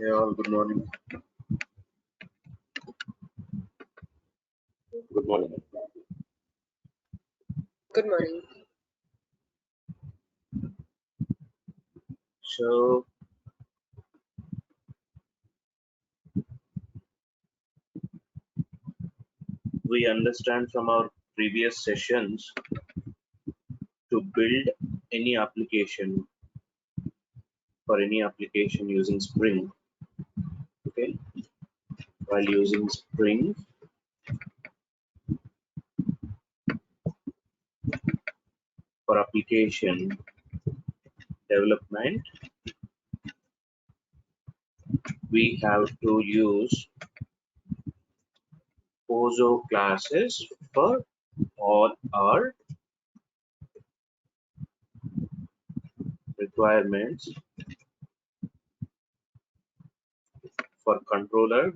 Yeah, all good morning. Good morning. Good morning. So, we understand from our previous sessions to build any application for any application using Spring. Okay, while using Spring, for application development, we have to use POSO classes for all our requirements for controller.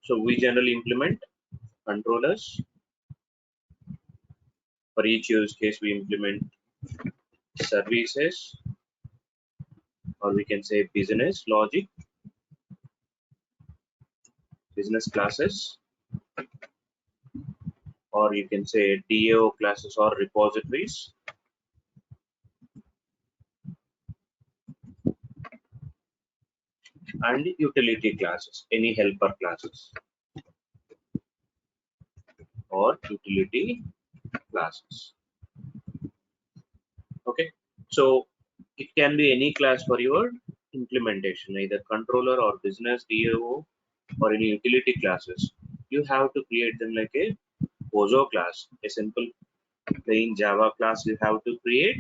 So we generally implement controllers. For each use case, we implement services, or we can say business logic, business classes, or you can say DAO classes or repositories. And utility classes, any helper classes or utility classes. Okay, so it can be any class for your implementation, either controller or business DAO or any utility classes. You have to create them like a POSO class, a simple plain Java class you have to create.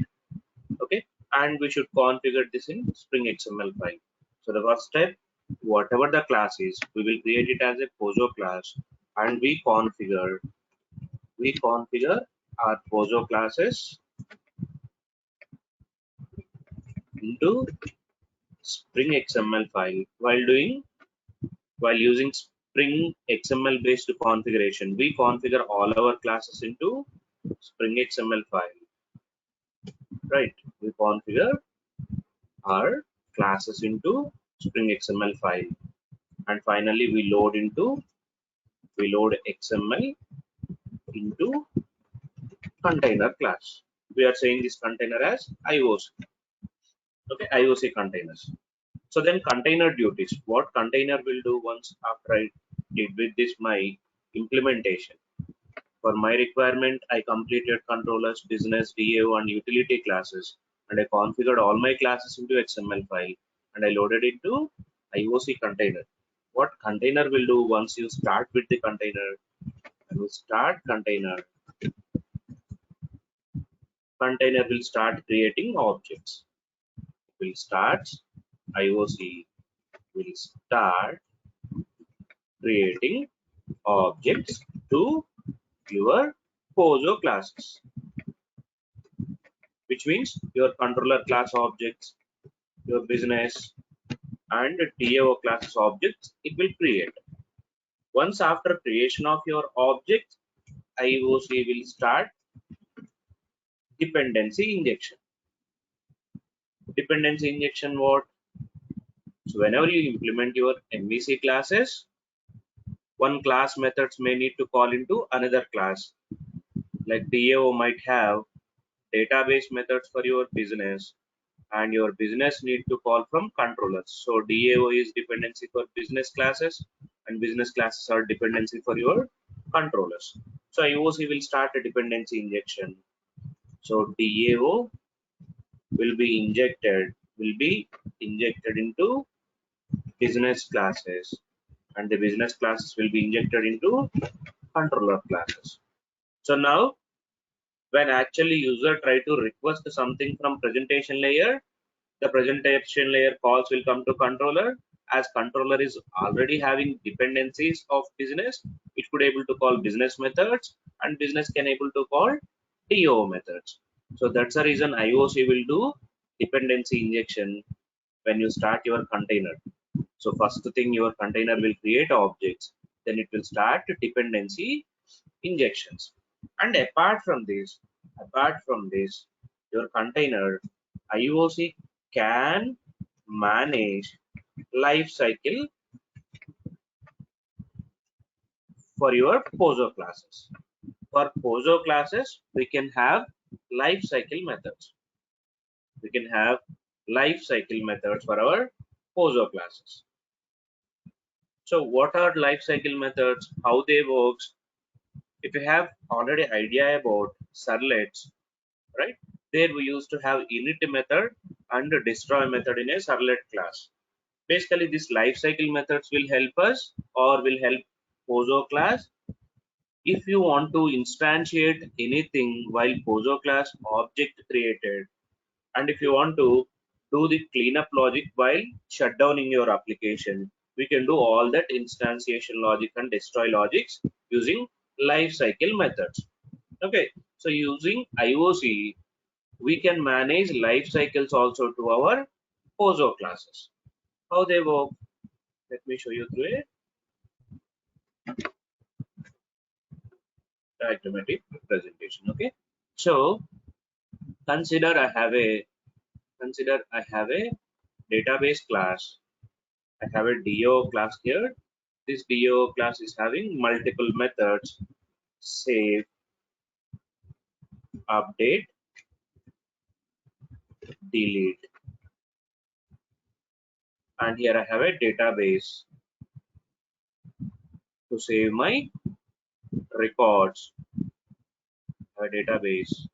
Okay, and we should configure this in Spring XML file. So the first step, whatever the class is, we will create it as a POSO class, and we configure our POSO classes into Spring XML file. While using Spring XML based configuration, we configure all our classes into Spring XML file. Right, we configure our classes into Spring XML file, and finally we load XML into container class. We are saying this container as IOC. Okay, IOC containers. So then container duties. What container will do once after I did with this my implementation. For my requirement, I completed controllers, business, DAO, and utility classes, and I configured all my classes into XML file, and I loaded it to IOC container. What container will do once you start with the container? When you start container will start creating objects. Will start IOC will start creating objects to your POSO classes, which means your controller class objects, your business and DAO classes objects it will create. Once after creation of your object, IOC will start dependency injection. Dependency injection what? So whenever you implement your MVC classes, one class methods may need to call into another class. Like DAO might have database methods for your business, and your business need to call from controllers. So DAO is dependency for business classes, and business classes are dependency for your controllers. So IOC will start a dependency injection. So DAO will be injected into business classes, and the business classes will be injected into controller classes. So now when actually user try to request something from presentation layer, the presentation layer calls will come to controller. As controller is already having dependencies of business, it could able to call business methods, and business can able to call DO methods. So that's the reason IOC will do dependency injection when you start your container. So first thing, your container will create objects, then it will start dependency injections. And apart from this, your container IOC can manage lifecycle for your POSO classes. For POSO classes, we can have lifecycle methods. We can have lifecycle methods for our POSO classes. So what are lifecycle methods? How they work? If you have already idea about servlets, right? There we used to have init method and destroy method in a servlet class. Basically, these lifecycle methods will help us or will help POSO class. If you want to instantiate anything while POSO class object created, and if you want to do the cleanup logic while shutdowning your application, we can do all that instantiation logic and destroy logics using lifecycle methods. Okay, so using IOC, we can manage life cycles also to our POSO classes. How they work? Let me show you through a diagrammatic presentation. Okay, so consider I have a database class. I have a DO class here. This DO class is having multiple methods: save, update, delete. And here I have a database to save my records. A database.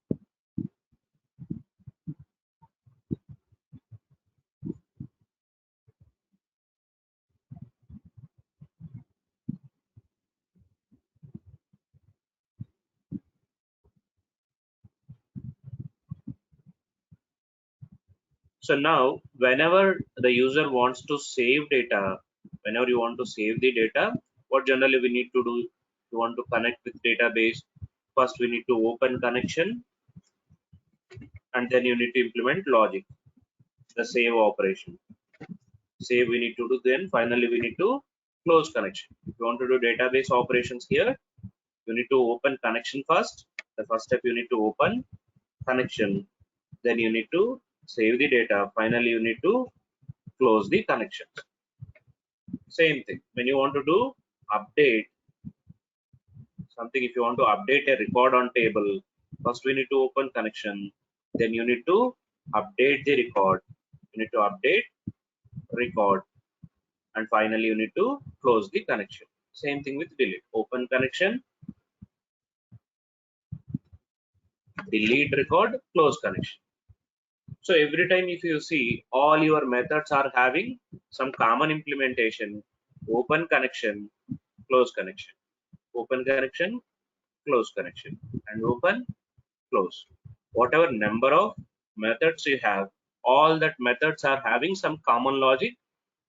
So now, whenever the user wants to save data, whenever you want to save the data, what generally we need to do? You want to connect with database. First, we need to open connection, and then you need to implement logic, the save operation. Save we need to do, then finally we need to close connection. If you want to do database operations here, you need to open connection first. The first step, you need to open connection, then you need to save the data. Finally, you need to close the connection. Same thing when you want to do update something. If you want to update a record on table, first we need to open connection, then you need to update the record. You need to update record, and finally you need to close the connection. Same thing with delete. Open connection, delete record, close connection. So every time if you see, all your methods are having some common implementation: open connection, close connection, open connection, close connection, and open, close. Whatever number of methods you have, all that methods are having some common logic: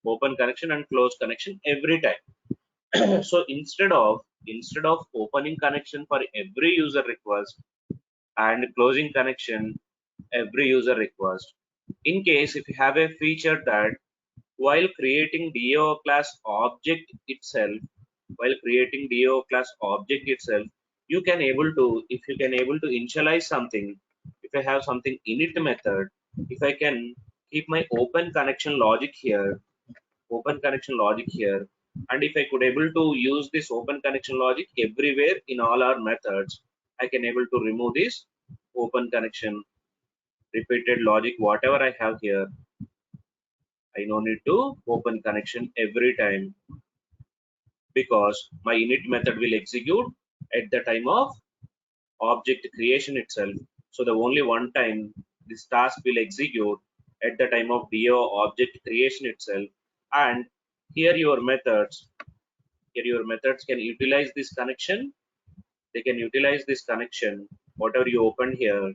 open connection and close connection every time. So instead of opening connection for every user request and closing connection every user request, in case if you have a feature that while creating DO class object itself, you can able to, if you can able to initialize something. If I have something init method, if I can keep my open connection logic here, and if I could able to use this open connection logic everywhere in all our methods, I can able to remove this open connection repeated logic whatever I have here. I no need to open connection every time, because my init method will execute at the time of object creation itself. So the only one time this task will execute at the time of DO object creation itself. And here your methods can utilize this connection. They can utilize this connection. Whatever you open here,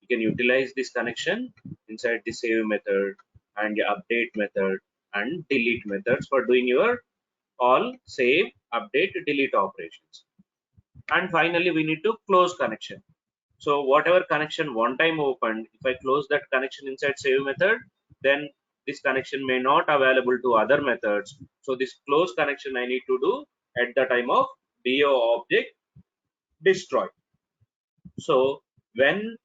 you can utilize this connection inside the save method and the update method and delete methods for doing your all save, update, delete operations. And finally we need to close connection. So whatever connection one time opened, if I close that connection inside save method, then this connection may not available to other methods. So this close connection I need to do at the time of DO object destroy. So when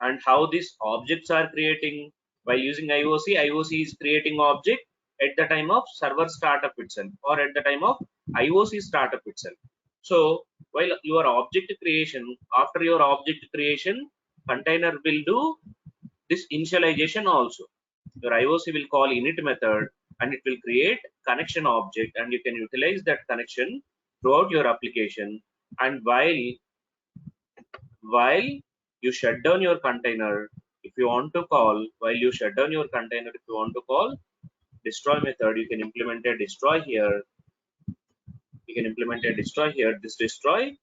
and how these objects are creating, While using IOC, IOC is creating object at the time of server startup itself or at the time of IOC startup itself. So while your object creation, after your object creation, container will do this initialization also. Your IOC will call init method and it will create connection object, and you can utilize that connection throughout your application. And while you shut down your container, if you want to call, while you shut down your container, if you want to call destroy method, you can implement a destroy here. You can implement a destroy here. This destroy,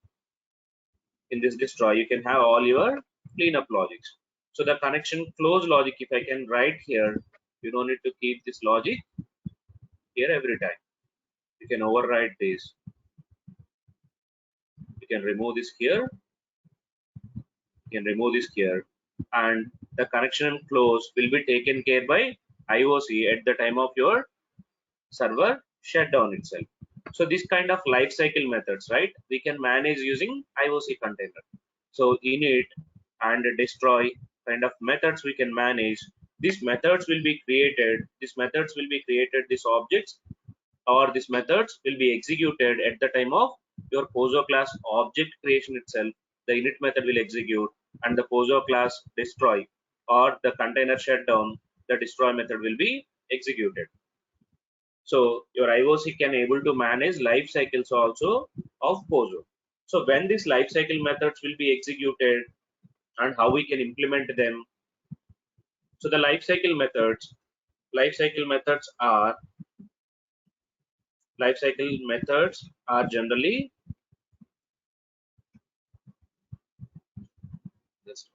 in this destroy, you can have all your cleanup logics. So the connection close logic, if I can write here, you don't need to keep this logic here every time. You can override this. You can remove this here. You can remove this here, and the connection close will be taken care by IOC at the time of your server shutdown itself. So this kind of lifecycle methods, right, we can manage using IOC container. So init and destroy kind of methods we can manage. These methods will be created. These objects or these methods will be executed at the time of your POSO class object creation itself. The init method will execute, and the POSO class destroy or the container shutdown, the destroy method will be executed. So your IOC can able to manage life cycles also of POSO. So when these life cycle methods will be executed and how we can implement them. So the life cycle methods are generally just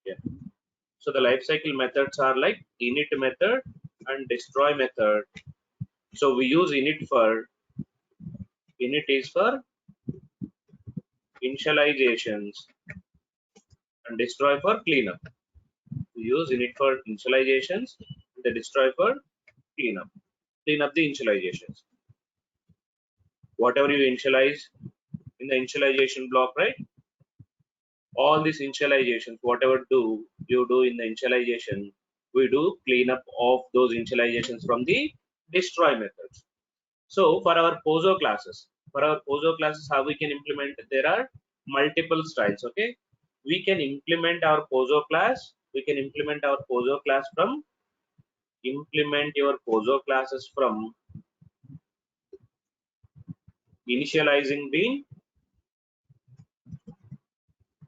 yeah. So the life cycle methods are like init method and destroy method. So we use init is for initializations and destroy for cleanup. We use init for initializations, the destroy for cleanup. Clean up the initializations. Whatever you initialize in the initialization block, right? All these initializations, whatever you do in the initialization, we do cleanup of those initializations from the destroy methods. So for our POSO classes, how we can implement? There are multiple styles. Okay, we can implement our POSO class. Implement your POSO classes from initializing bean,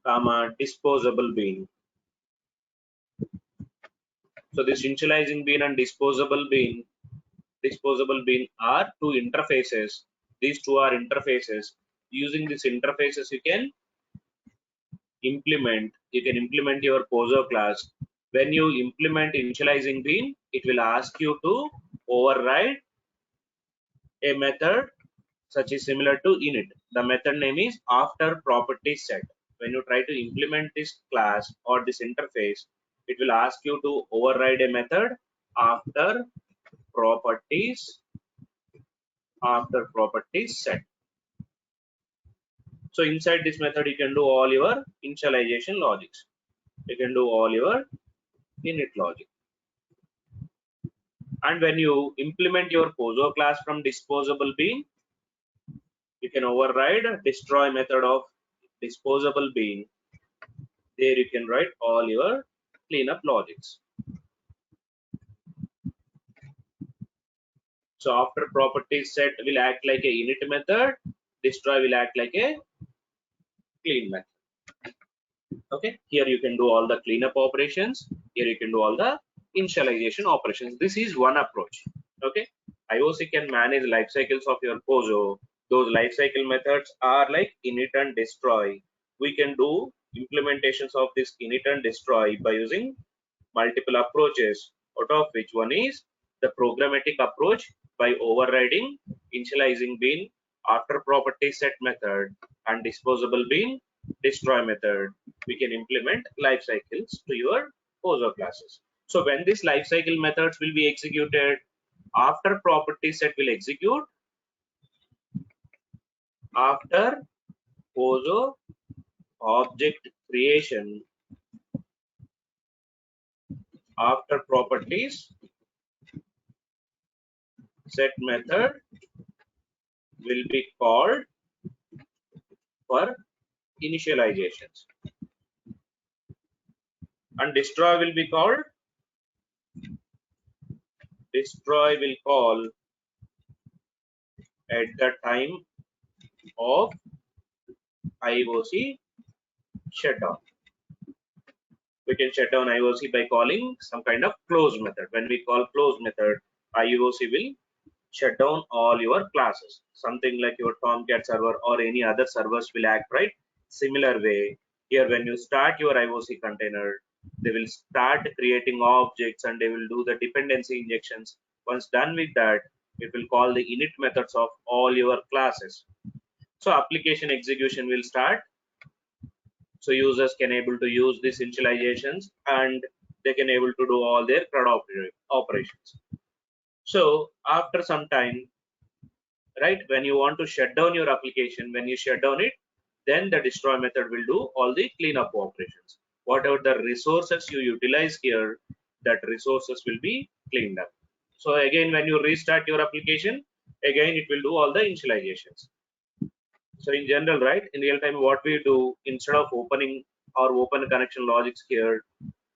comma disposable bean. So this initializing bean and disposable bean are two interfaces. These two are interfaces. Using these interfaces, you can implement your POSO class. When you implement initializing bean, it will ask you to override a method such is similar to init. The method name is after property set. When you try to implement this class or this interface, it will ask you to override a method after properties set. So inside this method, you can do all your initialization logics. You can do all your init logic. And when you implement your POSO class from disposable bean, you can override destroy method of disposable bean. There you can write all your cleanup logics. So after properties set will act like a init method, destroy will act like a clean method. Okay, here you can do all the cleanup operations. Here you can do all the initialization operations. This is one approach. Okay, IOC can manage life cycles of your POSO. Those life cycle methods are like init and destroy. We can do implementations of this init and destroy by using multiple approaches, out of which one is the programmatic approach by overriding initializing bean after property set method and disposable bean destroy method. We can implement life cycles to your POSO classes. So when these life cycle methods will be executed, after property set will execute, after POSO object creation after properties set method will be called for initializations, and destroy will call at the time of IOC shutdown. We can shut down IOC by calling some kind of close method. When we call close method, IOC will shut down all your classes. Something like your Tomcat server or any other servers will act right. Similar way, here when you start your IOC container, they will start creating objects and they will do the dependency injections. Once done with that, it will call the init methods of all your classes. So application execution will start. So users can able to use these initializations and they can able to do all their CRUD operations. So after some time, right, when you want to shut down your application, when you shut down it, then the destroy method will do all the cleanup operations. Whatever the resources you utilize here, that resources will be cleaned up. So again, when you restart your application, again it will do all the initializations. So in general, right, in real time, what we do, instead of opening or open connection logics here,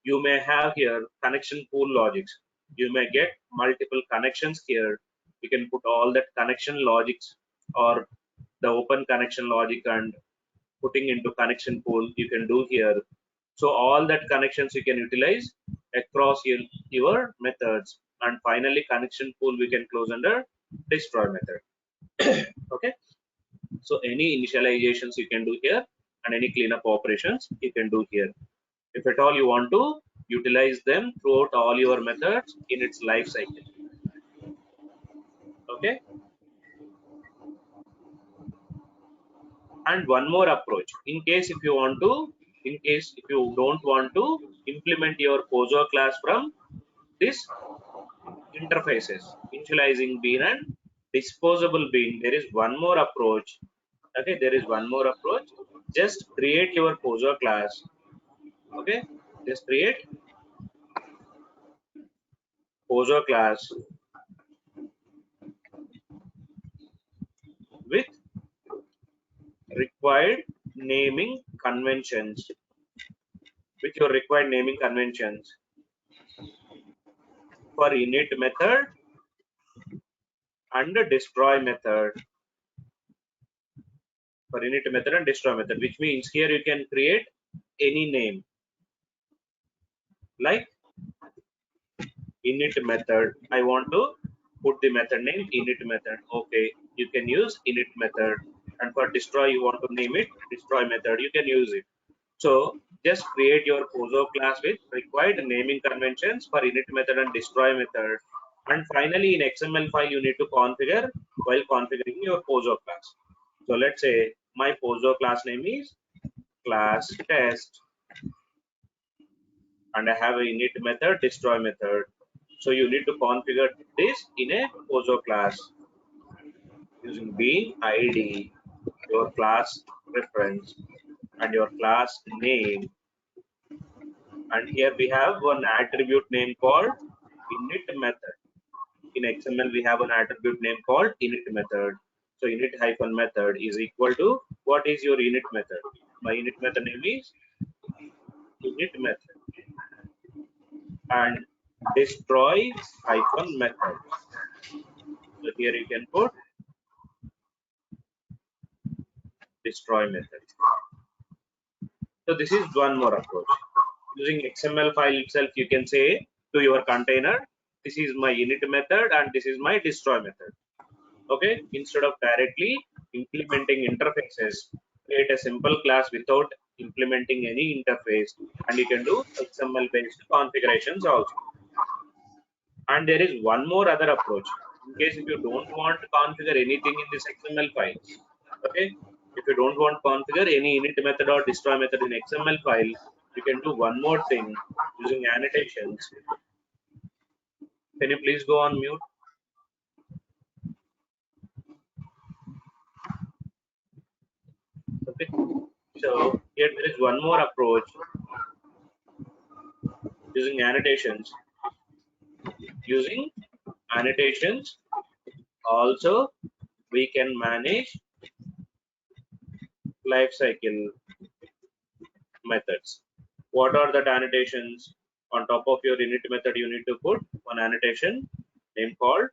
you may have here connection pool logics. You may get multiple connections here. You can put all that connection logics or the open connection logic and putting into connection pool you can do here. So all that connections you can utilize across your methods, and finally connection pool we can close under destroy method. Okay. So any initializations you can do here and any cleanup operations you can do here. If at all you want to utilize them throughout all your methods in its life cycle. Okay. And one more approach, in case if you don't want to implement your POSO class from this interfaces, initializing bean and disposable bean, there is one more approach. Okay, there is one more approach. Just create your POSO class. Okay, just create POSO class with required naming conventions, with your required naming conventions for init method and the destroy method, for init method and destroy method, which means here you can create any name like init method. I want to put the method name init method. Okay, you can use init method, and for destroy you want to name it destroy method, you can use it. So just create your POSO class with required naming conventions for init method and destroy method, and finally in XML file you need to configure while configuring your POSO class. So let's say my POSO class name is class test, and I have a init method destroy method. So you need to configure this in a POSO class using bean id, your class reference, and your class name. And here we have one attribute name called init method. In XML we have an attribute name called init method. So init hyphen method is equal to, what is your init method? My init method name is init method, and destroy hyphen method. So here you can put destroy method. So this is one more approach. Using XML file itself, you can say to your container, this is my init method and this is my destroy method. Okay, instead of directly implementing interfaces, create a simple class without implementing any interface, and you can do XML based configurations also. And there is one more other approach. In case if you don't want to configure anything in this XML file, okay, if you don't want to configure any init method or destroy method in XML file, you can do one more thing using annotations. Can you please go on mute? Okay, so Here there is one more approach using annotations. Using annotations also we can manage lifecycle methods. What are the annotations? On top of your init method, you need to put one annotation name called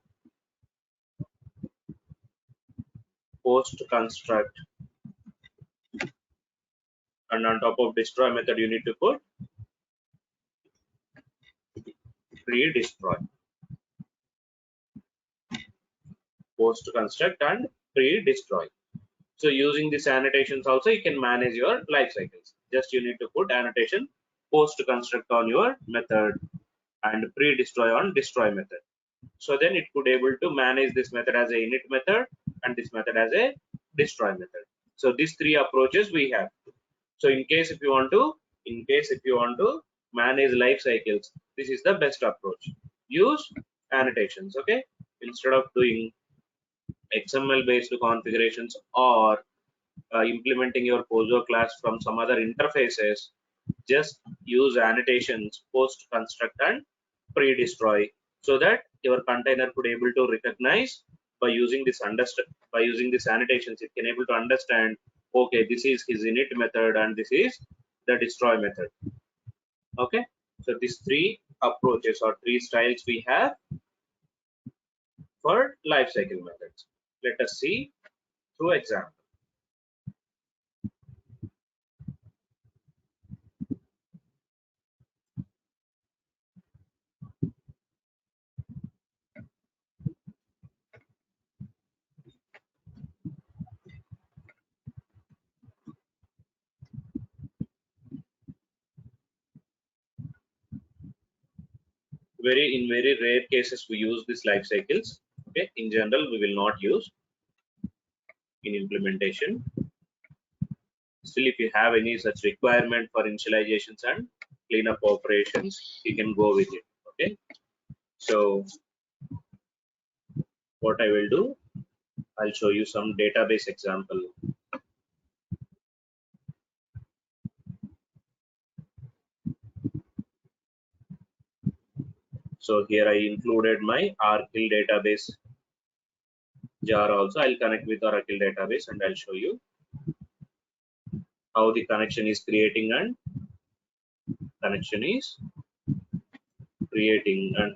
post construct, and on top of destroy method, you need to put pre-destroy. Post construct and pre-destroy. So using these annotations also you can manage your life cycles. Just you need to put annotation post construct on your method and pre-destroy on destroy method. So then it could able to manage this method as a init method and this method as a destroy method. So these three approaches we have. So in case if you want to manage life cycles, this is the best approach. Use annotations, okay? Instead of doing XML based configurations or implementing your POSO class from some other interfaces, just use annotations, post construct and pre-destroy, so that your container could able to recognize by using this annotations, it can able to understand, okay, this is his init method and this is the destroy method. Okay, so these three approaches or three styles we have for lifecycle methods. Let us see through example. In very rare cases we use these life cycles. Okay, in general we will not use in implementation. Still, if you have any such requirement for initializations and cleanup operations, you can go with it. Okay, so what I will do, I'll show you some database example. So here I included my Oracle database jar also. I'll connect with Oracle database and I'll show you how the connection is creating and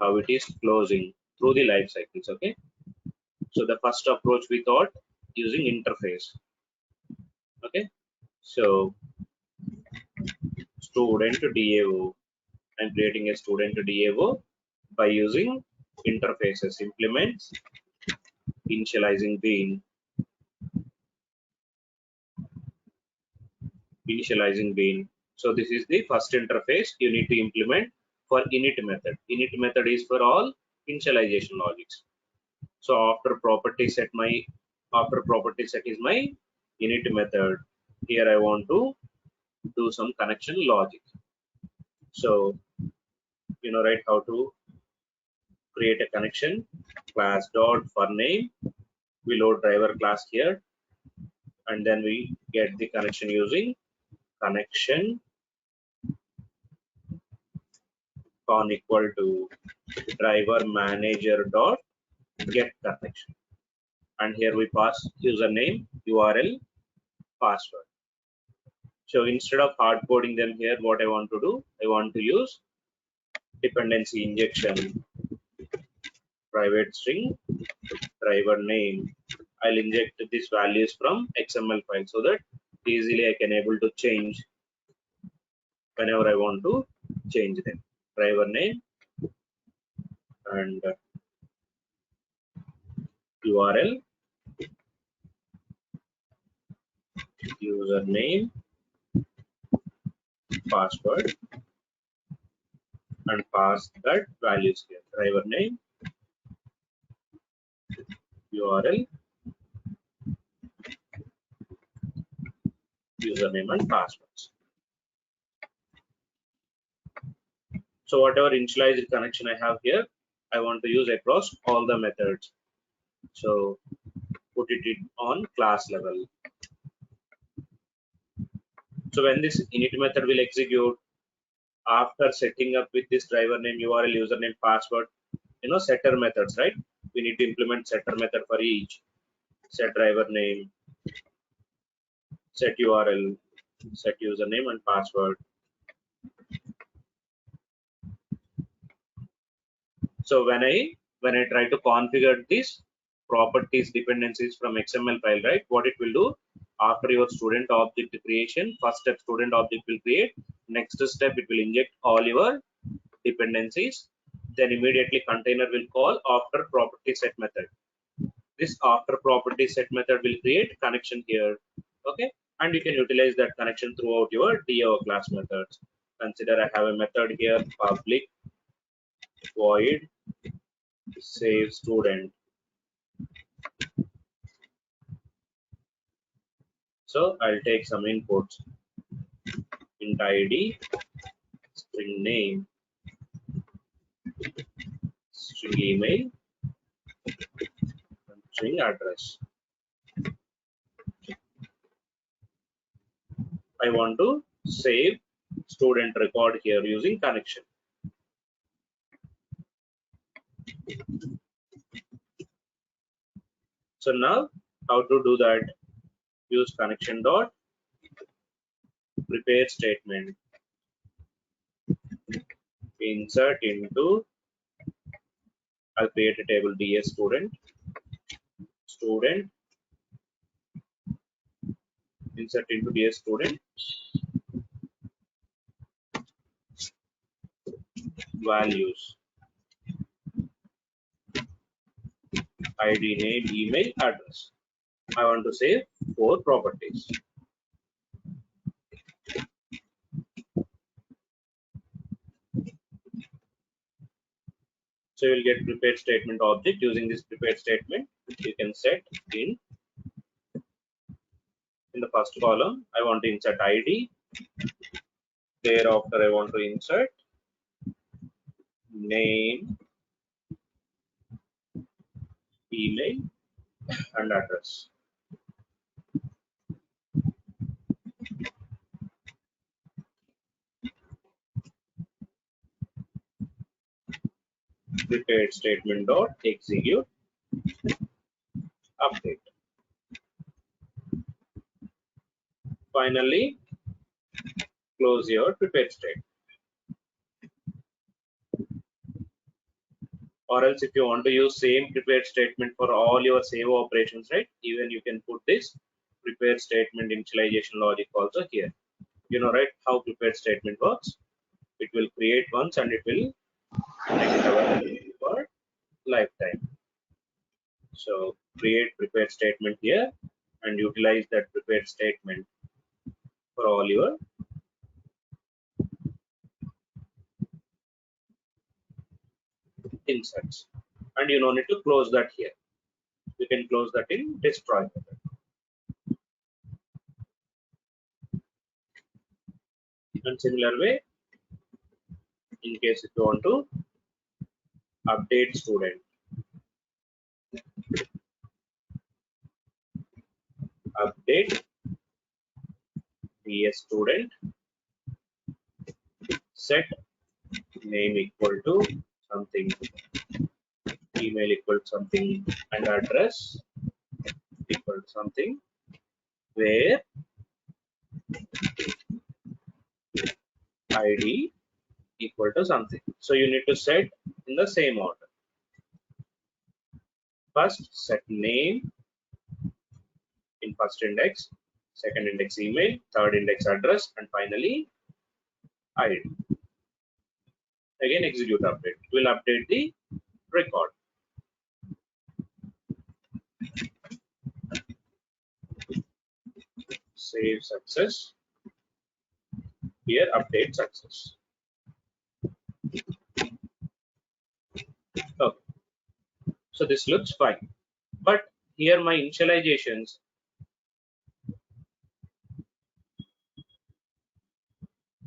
how it is closing through the life cycles. Okay, so the first approach we thought using interface. Okay, so student DAO, I'm creating a student DAO by using interfaces, implements, initializing bean, So this is the first interface you need to implement for init method. Init method is for all initialization logics. So after property set is my init method. Here I want to do some connection logic. So you know, right, how to create a connection. Class dot for name, we load driver class here, and then we get the connection using connection con equal to driver manager dot get connection, and here we pass username, URL, password. So instead of hard coding them here, what I want to do, I want to use dependency injection, private string, driver name. I'll inject these values from XML file so that easily I can able to change whenever I want to change them. Driver name and URL, username, password, and pass that values here. Driver name, URL, username, and passwords. So whatever initialized connection I have here, I want to use across all the methods. So put it on class level. So when this init method will execute, after setting up with this driver name, URL, username, password, setter methods, right? We need to implement setter method for each. Set driver name, set URL, set username and password. So when I try to configure these properties dependencies from XML file, right? What it will do after your student object creation, first step student object will create. Next step it will inject all your dependencies. Then immediately container will call after property set method. This after property set method will create connection here. Okay, and you can utilize that connection throughout your DO class methods. Consider I have a method here, public void save student. So I'll take some inputs, int id, string name, string email, and string address. I want to save student record here using connection. So now how to do that? Use connection dot prepare statement, insert into, I'll create a table DS student, insert into DS student, values, ID, name, email, address. I want to save 4 properties. So you will get prepared statement object. Using this prepared statement, you can set in the first column. I want to insert ID. Thereafter, I want to insert name, email, and address. Prepared statement dot execute update. Finally, close your prepared state. Or else if you want to use same prepared statement for all your save operations, right? Even you can put this prepared statement initialization logic also here. You know, right, how prepared statement works. It will create once and it will make it available for lifetime. So create prepared statement here and utilize that prepared statement for all your inserts. And you don't need to close that here. You can close that in destroy method. And similar way, in case if you want to update student, update DS student, set name equal to something, email equal to something, and address equal to something, where ID equal to something. So you need to set in the same order. First, set name in first index, second index email, third index address, and finally ID. Again, execute update. It will update the record. Save success. Here, update success. Okay. So this looks fine. But here my initializations,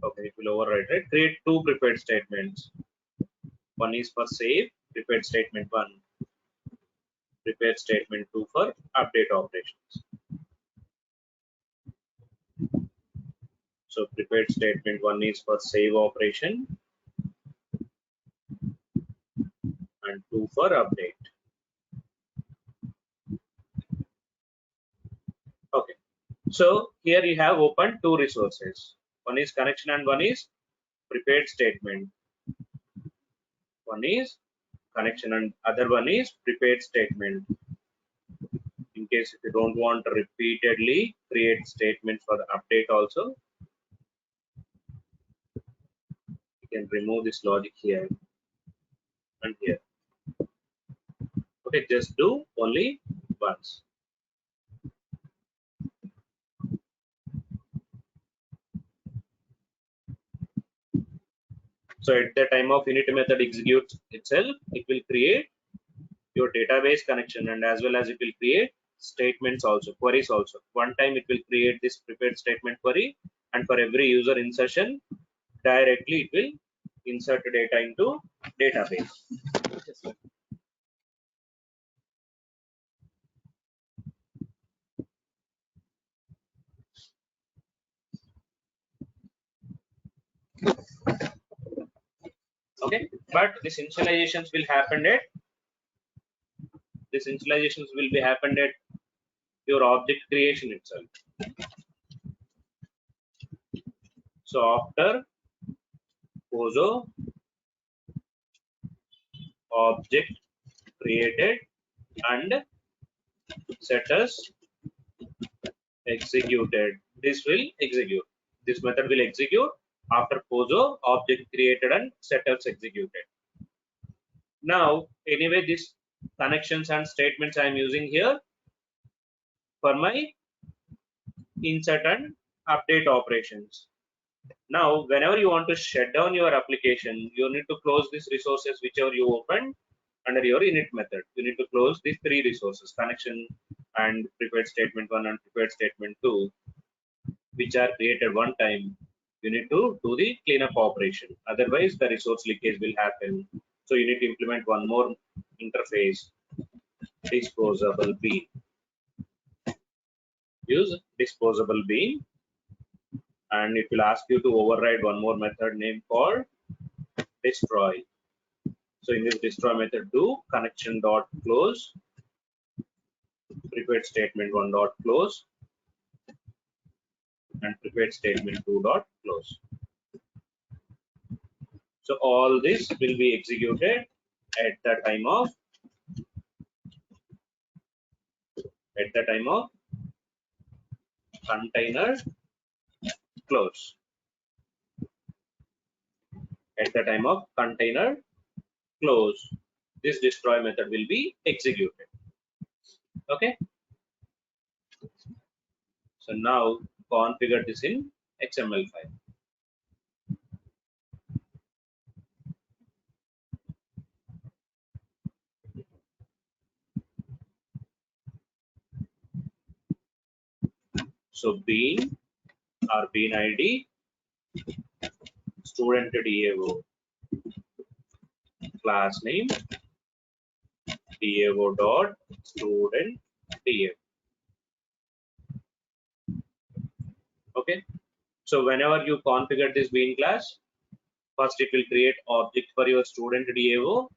okay, it will override, right? Create 2 prepared statements. One is for save, prepared statement 1, prepared statement 2 for update operations. So prepared statement 1 is for save operation and 2 for update. Okay. So here you have opened two resources. One is connection and one is prepared statement. One is connection and other one is prepared statement. In case if you don't want to repeatedly create statements for the update also, you can remove this logic here and here. Okay, just do only once. So at the time of init method executes itself, it will create your database connection and as well as it will create statements also, queries also. One time it will create this prepared statement query, and for every user insertion, directly it will insert data into database. Okay, but this initializations will happen at your object creation itself. So after POSO object created and setters executed, this will execute. This method will execute after POSO object created and setters executed. Now, anyway, these connections and statements I am using here for my insert and update operations. Now, whenever you want to shut down your application, you need to close these resources whichever you opened under your init method. You need to close these three resources: connection and prepared statement 1 and prepared statement 2, which are created one time. You need to do the cleanup operation. Otherwise, the resource leakage will happen. So you need to implement one more interface, disposable bean. Use disposable bean, and it will ask you to override one more method name called destroy. So in this destroy method, do connection dot close, prepared statement 1 dot close, and prepared statement 2 dot close. So all this will be executed at the time of container close. At the time of container close, this destroy method will be executed. Okay. So now configure this in XML file. So bean or bean ID student DAO, class name DAO dot student DAO. Okay. So whenever you configure this bean class, first it will create object for your student DAO.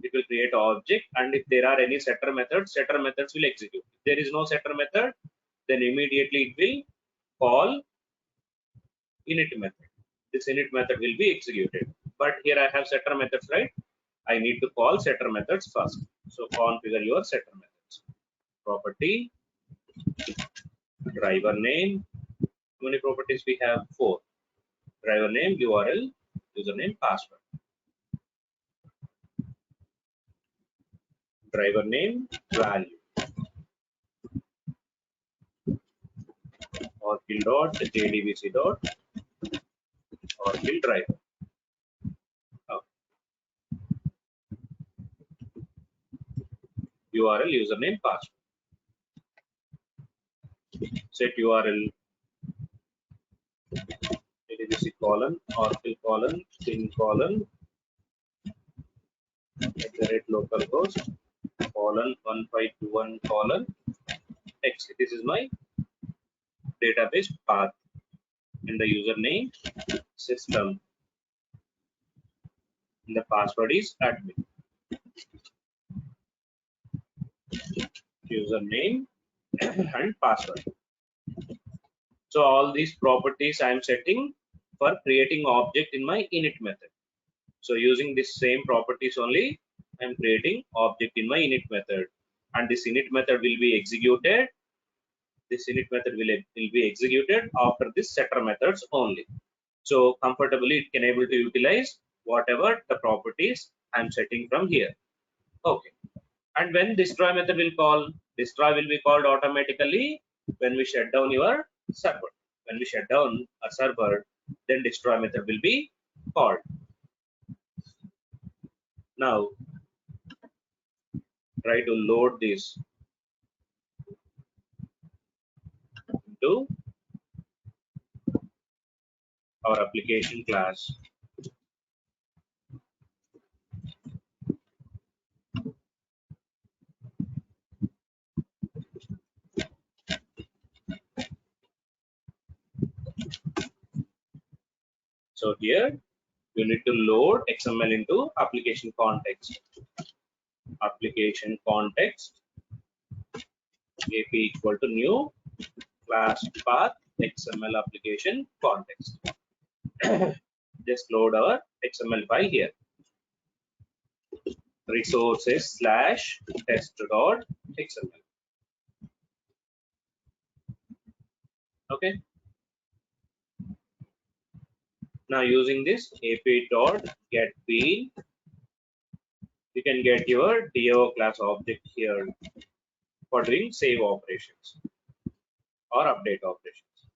It will create object, and if there are any setter methods will execute. If there is no setter method, then immediately it will call init method. This init method will be executed. But here I have setter methods, right? I need to call setter methods first. So configure your setter methods. Property, driver name. How many properties we have? 4. Driver name, URL, username, password. Driver name, value. Oracle dot Jdbc dot Oracle driver. URL, username, password. Set URL Jdbc colon Oracle colon bin colon @localhost colon 1521 colon x. This is my database path. in the username system, and the password is admin. Username and password. So all these properties I am setting for creating object in my init method. So using this same properties only, I am creating object in my init method, and this init method will be executed. This init method will be executed after this setter methods only. So comfortably it can able to utilize whatever the properties I am setting from here. Okay. And when destroy method will call, destroy will be called automatically when we shut down your server. When we shut down a server, then destroy method will be called. Now try to load this into our application class. So here you need to load XML into application context. Application context AP equal to new class path XML application context. Just load our XML file here. Resources / test.xml. Okay. Now using this ap.getBean, you can get your DAO class object here for doing save operations or update operations.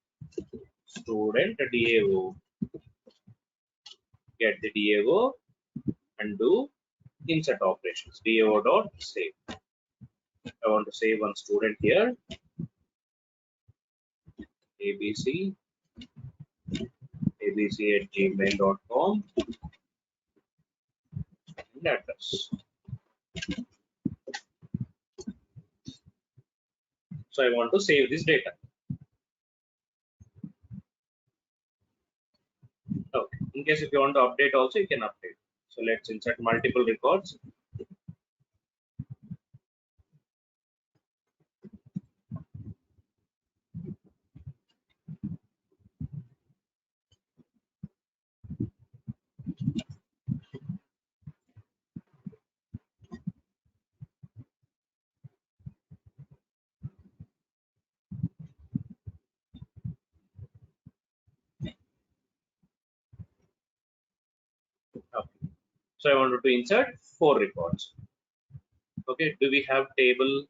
Student DAO, get the DAO and do insert operations. DAO.save. I want to save one student here. ABC at gmail.com and address. So I want to save this data. Okay. In case if you want to update also, you can update. So let's insert multiple records. Okay. So I wanted to insert 4 records. Okay. Do we have table?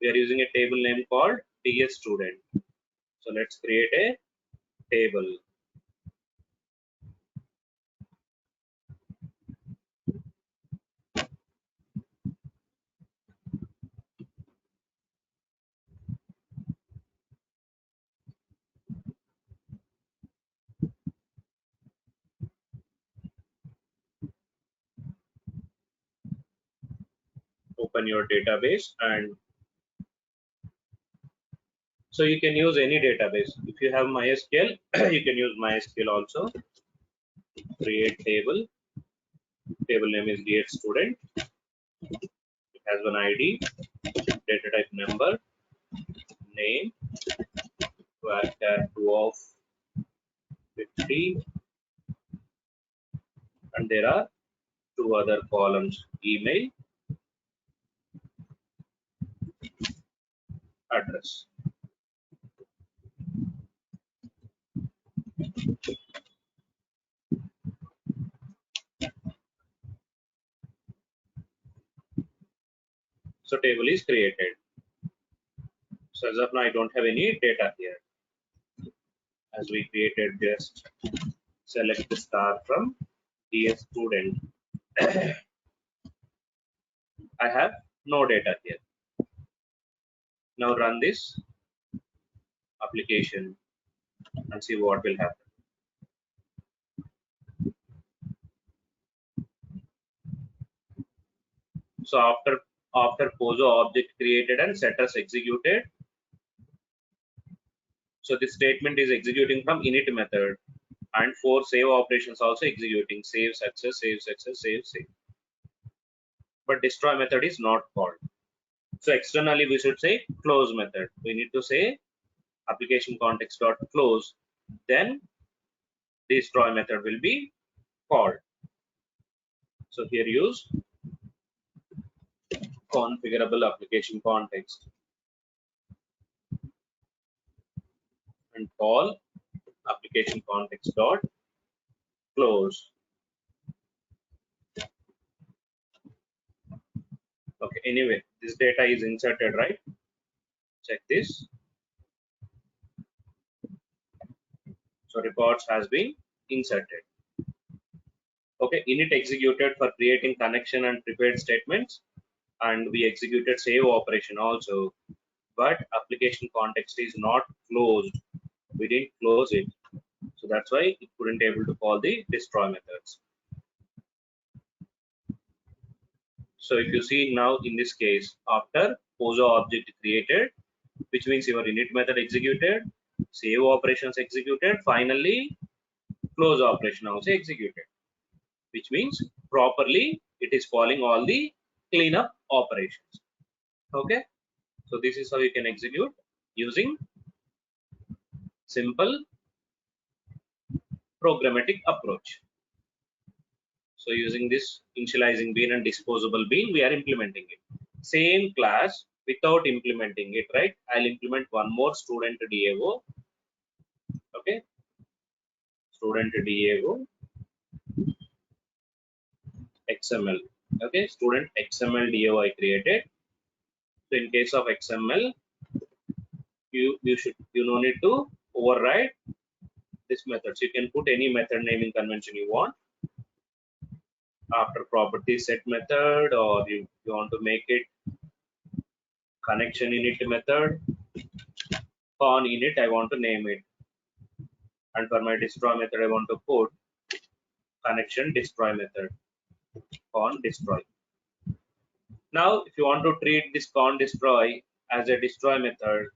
We are using a table name called DS student. So let's create a table. Open your database, and so you can use any database. If you have MySQL, you can use MySQL also. Create table. Table name is DS student. It has one ID, data type number, name, var2 of 50, and there are 2 other columns: email, address. So table is created. So as of now, I don't have any data here. As we created, just select the star from DS student. I have no data here. Now run this application and see what will happen. So after POSO object created and setters executed, So this statement is executing from init method, and for save operations also executing save success, save success, save save. But destroy method is not called. So externally we should say close method. We need to say application context dot close, then destroy method will be called. So here use configurable application context and call application context dot close. Okay, anyway, this data is inserted, right? Check this. So records has been inserted. Okay, init executed for creating connection and prepared statements, and we executed save operation also, but application context is not closed. We didn't close it, so that's why it couldn't able to call the destroy methods. So if you see now in this case, after POSO object created, which means your init method executed, save operations executed, finally close operation also executed, which means properly it is calling all the cleanup operations. Okay, so this is how you can execute using simple programmatic approach. So using this initializing bean and disposable bean, we are implementing it. Same class without implementing it, right? I'll implement one more student DAO. Okay, student DAO XML. Okay, student XML DAO I created. So in case of XML, you no need to override this method. So you can put any method naming convention you want after property set method, or you want to make it connection init method. On init I want to name it, and for my destroy method I want to put connection destroy method on destroy. Now if you want to treat this con destroy as a destroy method,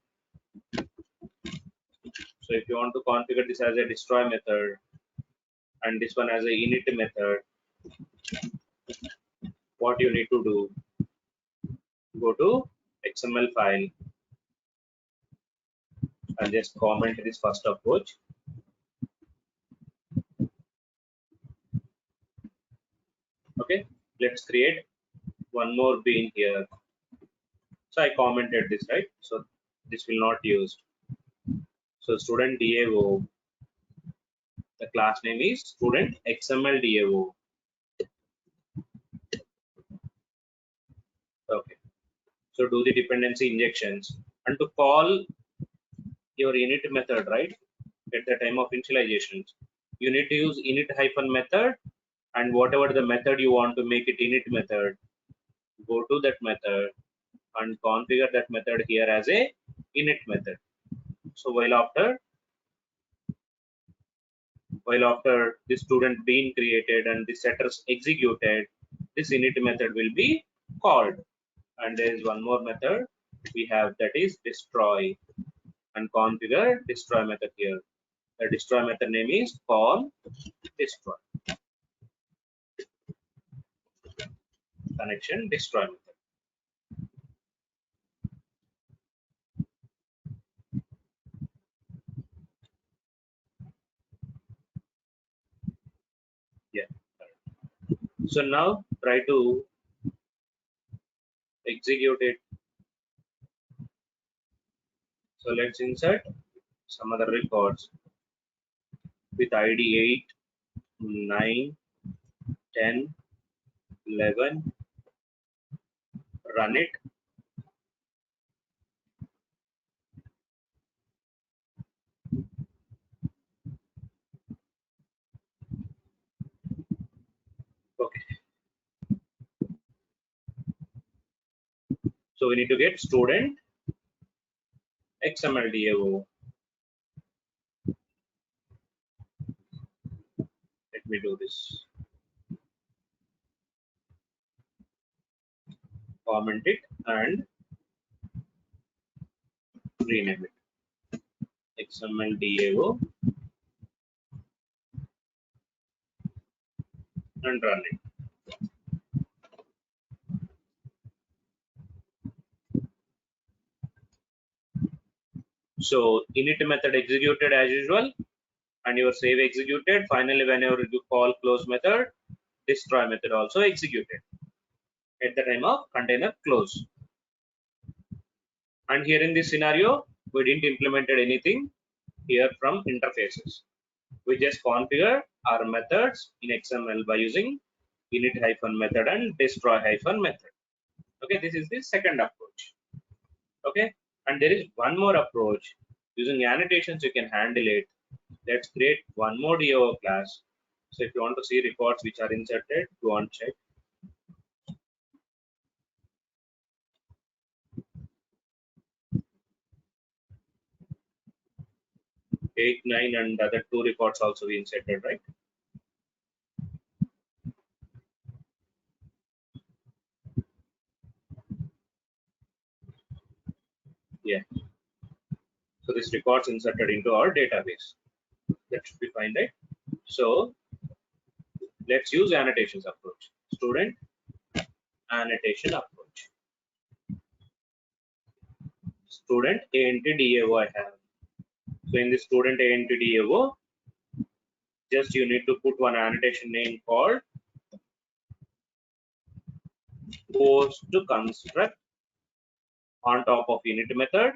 so if you want to configure this as a destroy method and this one as a init method, what you need to do, go to XML file and just comment this first approach. Okay, let's create one more bean here. So I commented this, right? So this will not use. So student DAO, the class name is student XML DAO. Okay, so do the dependency injections, and to call your init method, right, at the time of initializations, you need to use init hyphen method, and whatever the method you want to make it init method, go to that method and configure that method here as a init method. So while after the student being created and the setters executed, this init method will be called. And there is one more method we have, that is destroy, and configure destroy method here. The destroy method name is call destroy, connection destroy method. Yeah. So now try to execute it. So let's insert some other records with ID 8, 9, 10, 11. Run it. Okay. So we need to get student XML DAO. Let me do this. Comment it and rename it XML DAO and run it. So init method executed as usual, and your save executed. Finally, whenever you call close method, destroy method also executed at the time of container close. And here in this scenario, we didn't implemented anything here from interfaces. We just configure our methods in XML by using init-method and destroy-method. Okay, this is the second approach. Okay, and there is one more approach. Using annotations, you can handle it. Let's create one more DAO class. So if you want to see records which are inserted, go and check. 8, 9, and other 2 records also we inserted, right? Yeah. So this records inserted into our database. That should be fine, right? So let's use annotations approach. Student annotation approach. Student ANTDAO I have. So in the student ANTDAO, just you need to put one annotation name called post construct on top of init method.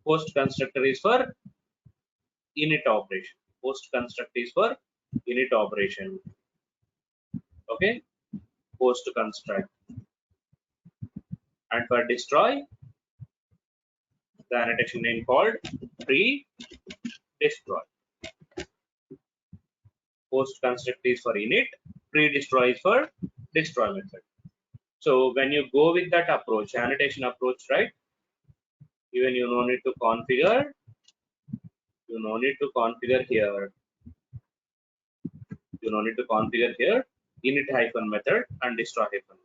Post constructor is for init operation. Post construct is for init operation. Okay, post construct. And for destroy, the annotation name called pre-destroy. Post construct is for init, pre-destroy is for destroy method. So when you go with that approach, annotation approach, right? Even you no need to configure. You no need to configure here. You no need to configure here init-method and destroy-method.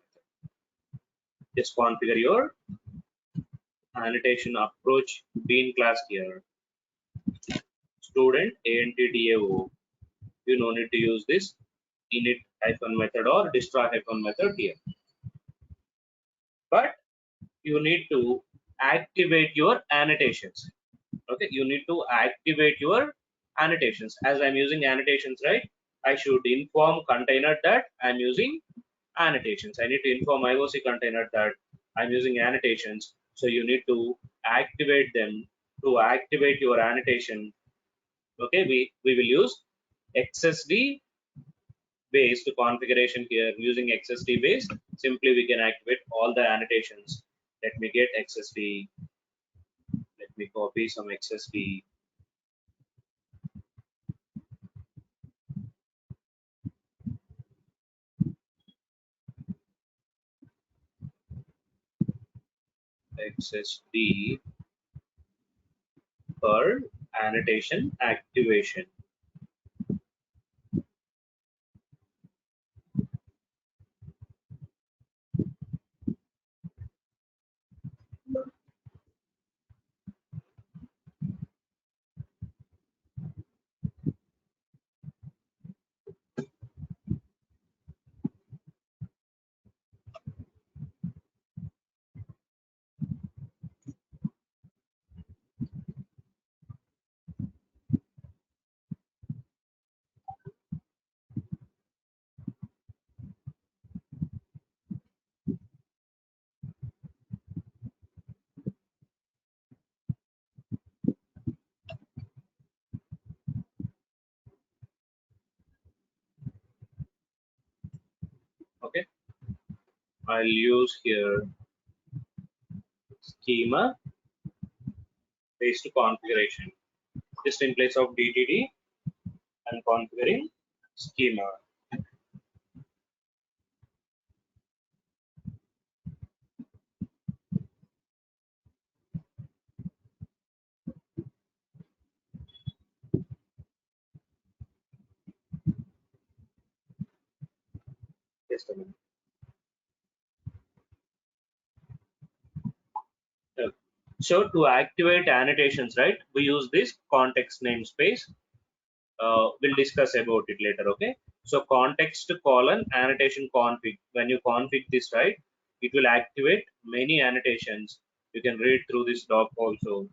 Just configure your annotation approach bean class here. Student ANTDAO. You no need to use this init-method or destroy-method here. But you need to activate your annotations. Okay, you need to activate your annotations. As I'm using annotations, right? I should inform container that I'm using annotations. I need to inform IOC container that I'm using annotations. So you need to activate them. To activate your annotation, okay, we will use XSD based configuration here. Using XSD based, simply we can activate all the annotations. Let me get XSD. Let me copy some XSD. XSD for annotation activation. Okay, I'll use here schema based configuration. Just in place of DTD, I'm configuring schema. Just a minute. Okay. So to activate annotations, right, we use this context namespace. We'll discuss about it later. Okay, so context colon annotation config. When you config this, right, it will activate many annotations. You can read through this doc also.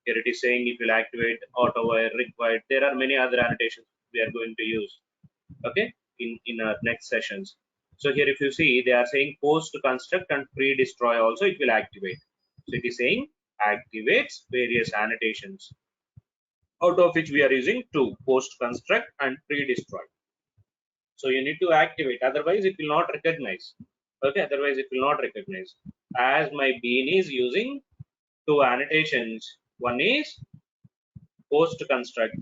Here it is saying it will activate auto wire required. There are many other annotations we are going to use, okay, in our next sessions. So here if you see, they are saying post construct and pre destroy also it will activate. So it is saying activates various annotations, out of which we are using two: post construct and pre destroy. So you need to activate, otherwise it will not recognize. Okay, otherwise it will not recognize. As my bean is using two annotations, one is post construct,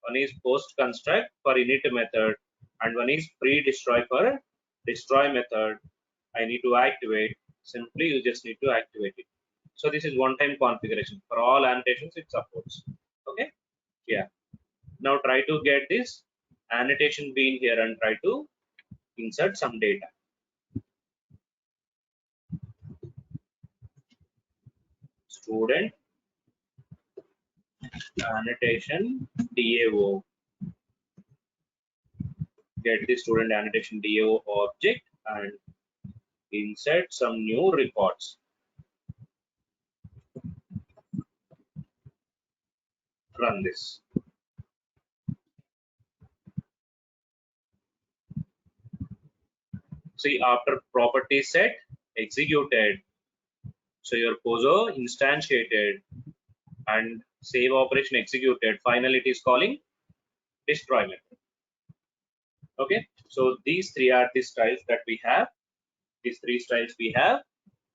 one is post construct for init method, and one is pre destroy for destroy method. I need to activate. Simply you just need to activate it. So this is one time configuration for all annotations it supports. Okay, yeah. Now try to get this annotation bean here and try to insert some data. Student annotation DAO. Get the student annotation DAO object and insert some new records. Run this. See, after property set executed, so your POSO instantiated and save operation executed. Finally, it is calling destroy method. Okay, so these three are the styles that we have. These three styles we have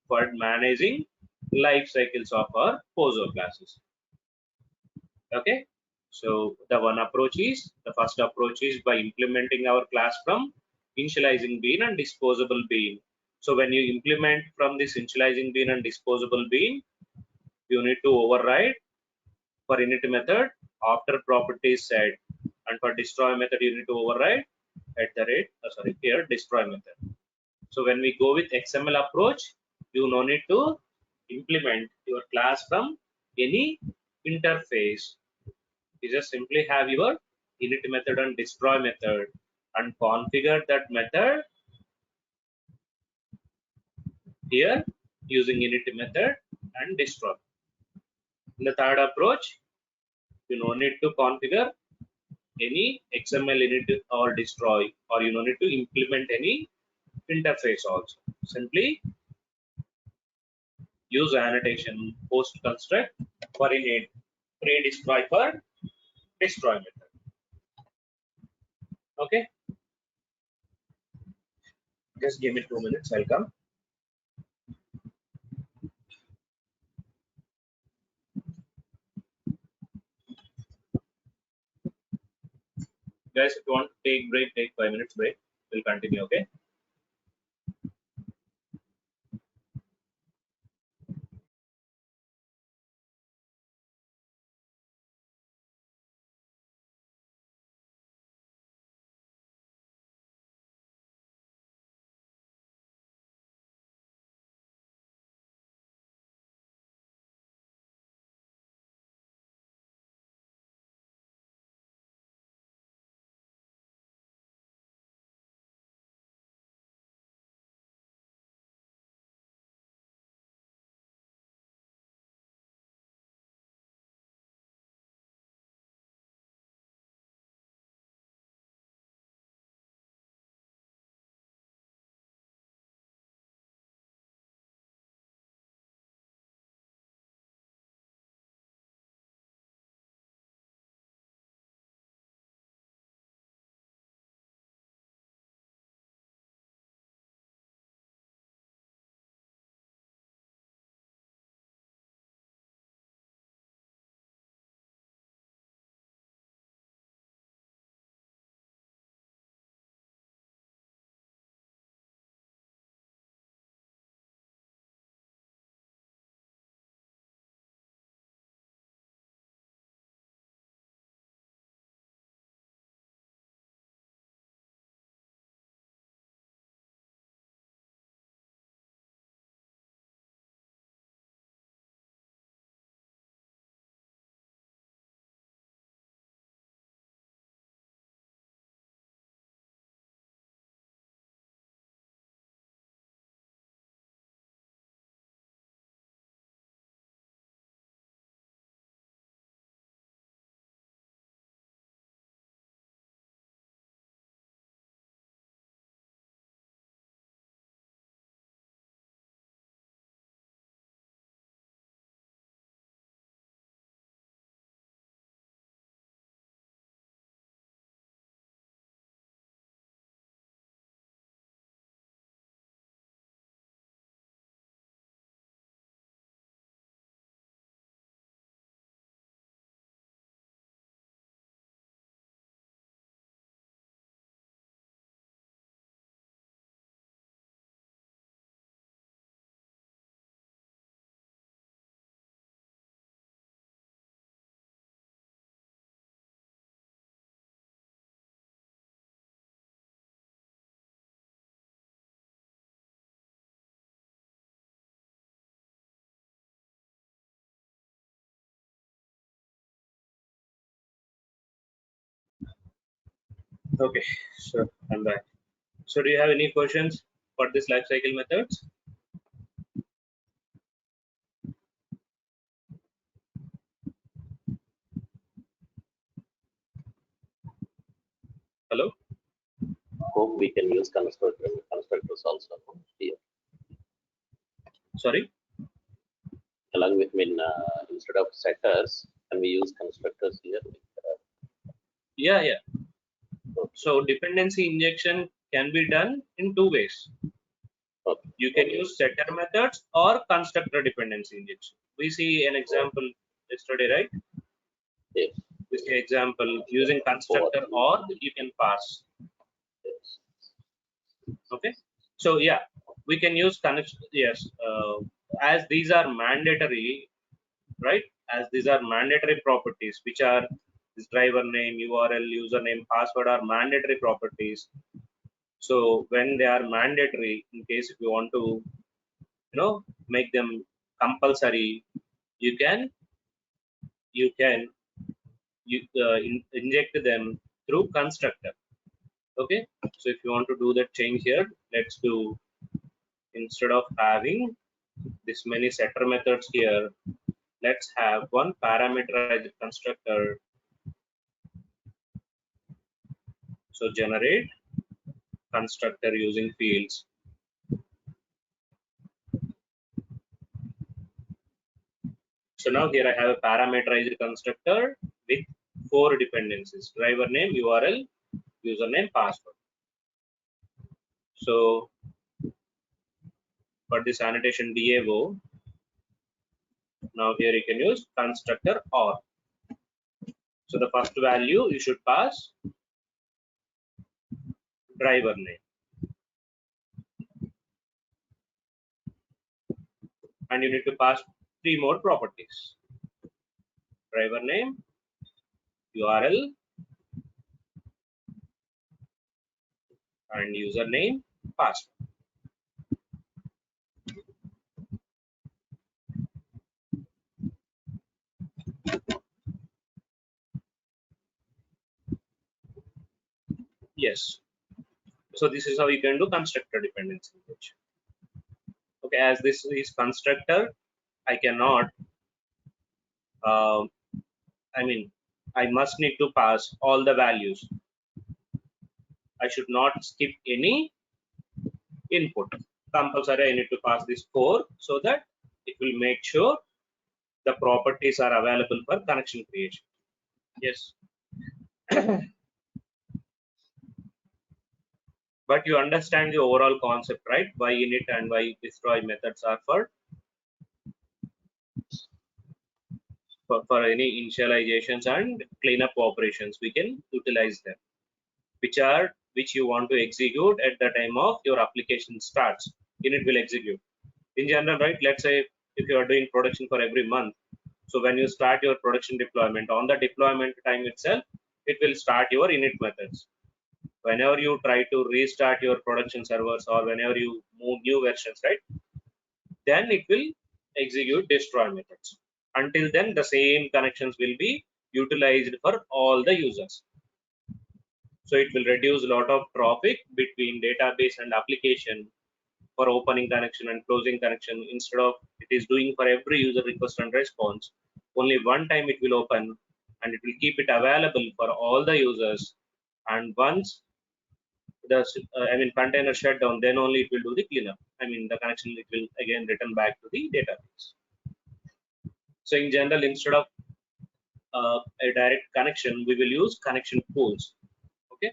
for managing life cycles of our POSO classes. Okay, so the first approach is by implementing our class from initializing bean and disposable bean. So when you implement from this initializing bean and disposable bean, you need to override for init method after property is set, and for destroy method you need to override at the rate here destroy method. So when we go with XML approach, you no need to implement your class from any interface. You just simply have your init method and destroy method and configure that method here using init method and destroy. In the third approach, you no need to configure any XML init or destroy, or you no need to implement any interface also. Simply use annotation post construct for init, pre destroy for destroy method. Okay, just give me 2 minutes, I'll come. Guys, if you want to take break, take 5 minutes break. We'll continue. Okay. Okay, so I'm back. So do you have any questions for this lifecycle methods? Hello? Hope we can use constructors also here. Sorry? Along with instead of setters, can we use constructors here? Yeah. So dependency injection can be done in two ways. Okay. You can use setter methods or constructor dependency injection. We see an example yesterday, right? Yes. We see example using constructor or you can pass. Yes. Okay. So yeah, we can use connection. Yes, as these are mandatory, right? As these are mandatory properties, which are this driver name, URL, username, password are mandatory properties. So when they are mandatory, in case if you want to, make them compulsory, you can inject them through constructor. Okay. So if you want to do that change here, let's do, instead of having this many setter methods here, let's have one parameterized constructor. So generate constructor using fields. So now here I have a parameterized constructor with 4 dependencies: driver name, URL, username, password. So for this annotation DAO, now here you can use constructor or. So the first value you should pass driver name, and you need to pass 3 more properties: driver name, URL, and username, password. Yes. So this is how you can do constructor dependency injection. Okay, as this is constructor, I cannot. I mean, I must need to pass all the values. I should not skip any input. Compulsory, I need to pass this 4 so that it will make sure the properties are available for connection creation. Yes. But you understand the overall concept, right? Why init and why destroy methods are for any initializations and cleanup operations. We can utilize them, which you want to execute at the time of your application starts. Init will execute. In general, right? Let's say if you are doing production for every month, so when you start your production deployment, on the deployment time itself, it will start your init methods. Whenever you try to restart your production servers or whenever you move new versions, right, then it will execute destroy methods. Until then, the same connections will be utilized for all the users. So it will reduce a lot of traffic between database and application for opening connection and closing connection. Instead of it is doing for every user request and response, only one time it will open and it will keep it available for all the users. And once the container shutdown, then only it will do the cleanup. The connection it will again return back to the database. So in general, instead of a direct connection, we will use connection pools. Okay,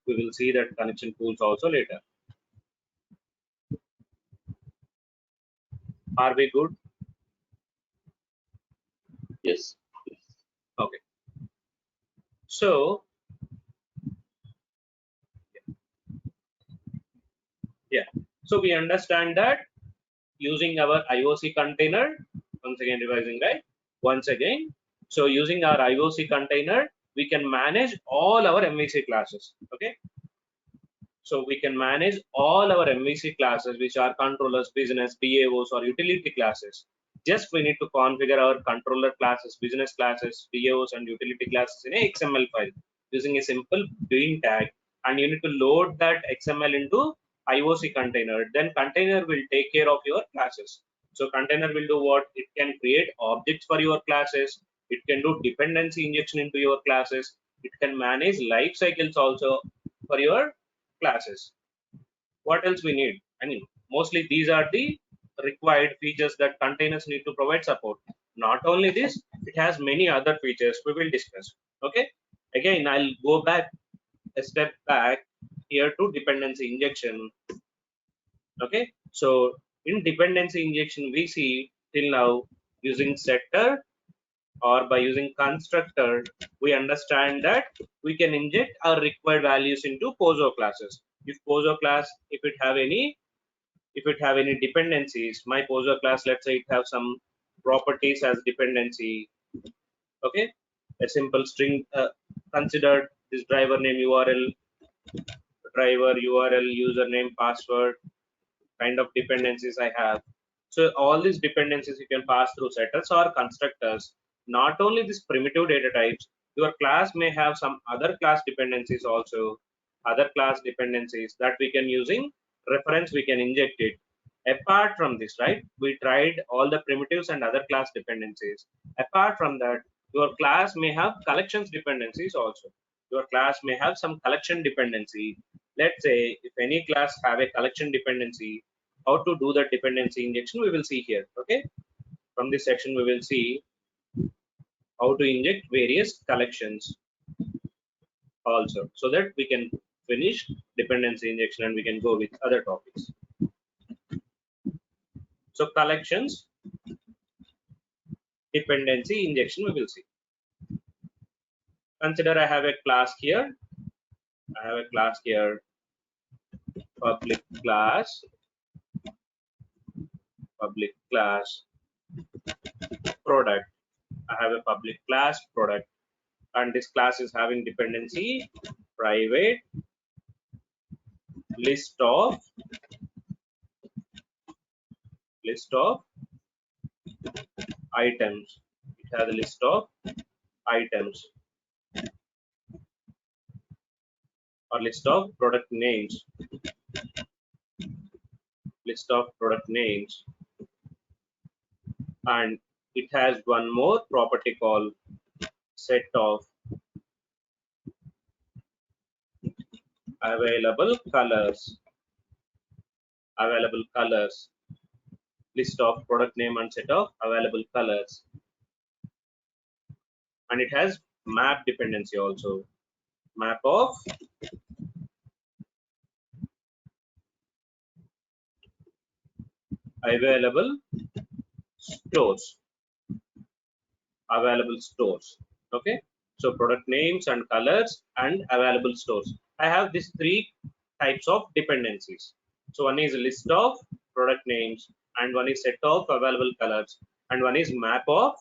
we will see that connection pools also later. Are we good? Yes. Okay. So yeah, so we understand that using our IOC container, once again revising, right? Once again, so using our IOC container, we can manage all our MVC classes. Okay, so we can manage all our MVC classes, which are controllers, business, DAOs, or utility classes. Just we need to configure our controller classes, business classes, DAOs, and utility classes in a XML file using a simple doing tag. and you need to load that XML into IOC container. Then container will take care of your classes. So container will do what? It can create objects for your classes. It can do dependency injection into your classes. It can manage life cycles also for your classes. What else we need? I mean, mostly these are the required features that containers need to provide support. Not only this, it has many other features we will discuss. Okay. Again, I'll go back a step back here to dependency injection. Okay. So in dependency injection, we see till now using setter or by using constructor, we understand that we can inject our required values into POSO classes. If POSO class, if it have any dependencies, my POSO class, let's say it have some properties as dependency. Okay, a simple string, consider this driver name URL, driver URL, username, password, kind of dependencies I have. So all these dependencies you can pass through setters or constructors. Not only these primitive data types, your class may have some other class dependencies also, other class dependencies that we can using reference, we can inject it. Apart from this, right, we tried all the primitives and other class dependencies. Apart from that, your class may have collections dependencies also. Your class may have some collection dependency. Let's say if any class have a collection dependency, how to do the dependency injection we will see here. Okay, from this section we will see how to inject various collections also, so that we can finish dependency injection and we can go with other topics. So collections dependency injection we will see. Consider I have a class here. I have a class here, public class product. I have a public class product, and this class is having dependency private list of items. It has a list of items or list of product names. List of product names, and it has one more property called set of available colors. List of product name and set of available colors, and it has map dependency also. Map of available stores. Okay, so product names and colors and available stores. I have these three types of dependencies. So one is list of product names, and one is set of available colors, and one is map of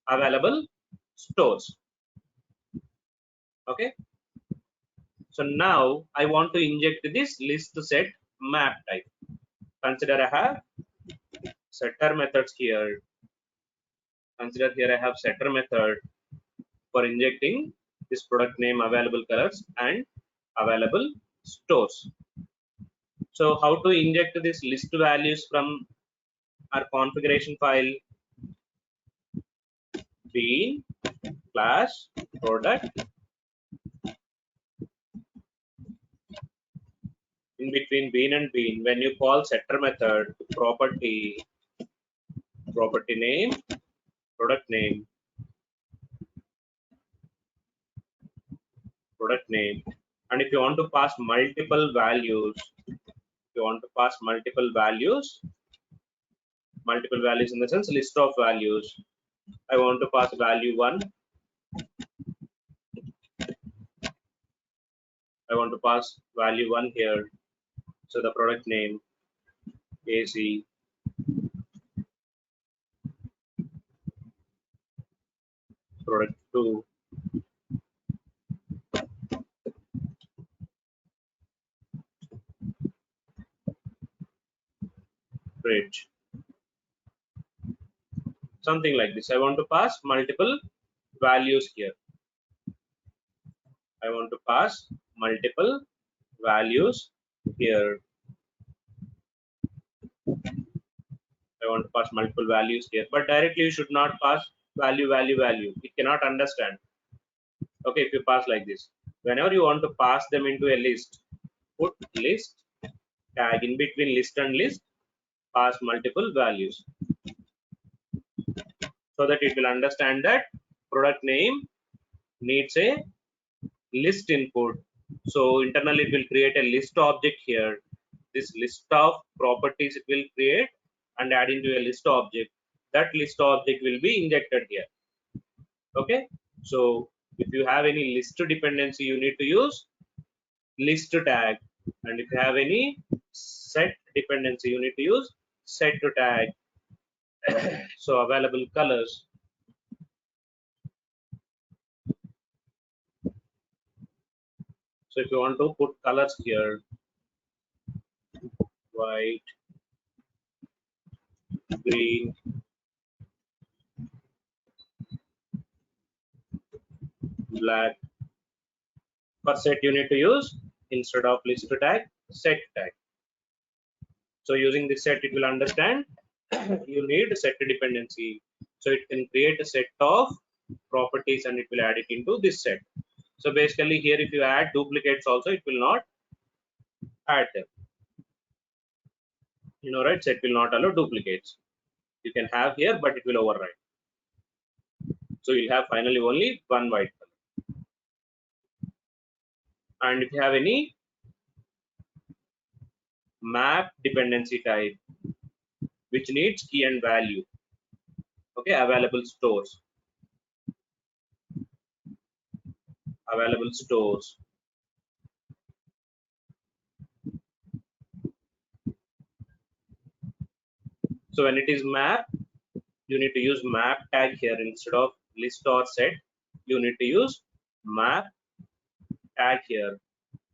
available stores. Okay, so now I want to inject this list set map type. Consider I have setter methods here. Consider here I have setter method for injecting this product name, available colors and available stores. So how to inject this list values from our configuration file? Bean class product, in between bean and bean, when you call setter method, property name, product name, and if you want to pass multiple values, in the sense list of values, I want to pass value 1, here. So the product name AC, product 2, fridge, something like this. I want to pass multiple values here. I want to pass multiple values here. I want to pass multiple values here, but directly you should not pass value, value, value. It cannot understand. Okay, if you pass like this, whenever you want to pass them into a list, put list tag in between list and list, pass multiple values so that it will understand that product name needs a list input. So internally it will create a list object here. This list of properties it will create and add into a list object. That list object will be injected here. Okay. So if you have any list dependency, you need to use list tag. And if you have any set dependency, you need to use set tag. So available colors. So if you want to put colors here, white, green, black. For set, you need to use instead of list tag, set tag. So using this set, it will understand you need a set dependency. So it can create a set of properties and it will add it into this set. So basically here, if you add duplicates also, it will not add them. You know, right? Set will not allow duplicates. You can have here, but it will override. So you'll have finally only one white color. And if you have any map dependency type, which needs key and value, okay, available stores. Available stores. So when it is map, you need to use map tag here instead of list or set. You need to use map tag here.